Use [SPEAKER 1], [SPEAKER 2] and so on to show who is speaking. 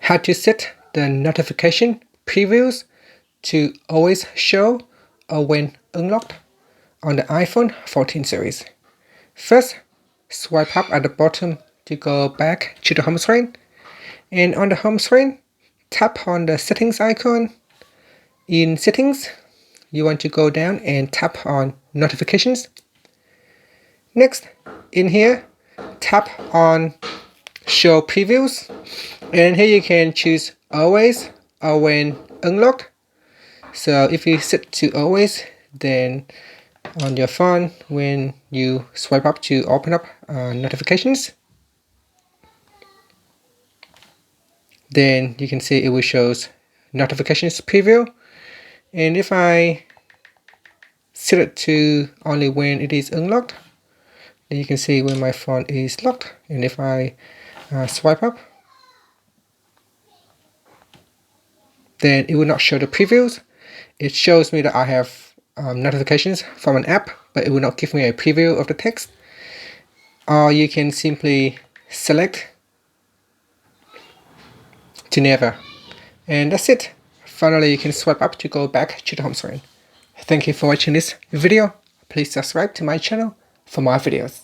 [SPEAKER 1] how to set the notification previews to always show or when unlocked on the iPhone 14 series. First, swipe up at the bottom to go back to the home screen, and on the home screen, tap on the settings icon. In settings, you want to go down and tap on notifications. Next, in here, tap on show previews, and here you can choose always or when unlocked. So if you set to always, then on your phone, when you swipe up to open up notifications, then you can see it will show notifications preview. And if I set it to only when it is unlocked, then you can see when my phone is locked. And if I swipe up, then it will not show the previews. It shows me that I have notifications from an app, but it will not give me a preview of the text. Or you can simply select to never. And that's it. Finally, you can swipe up to go back to the home screen. Thank you for watching this video. Please subscribe to my channel for more videos.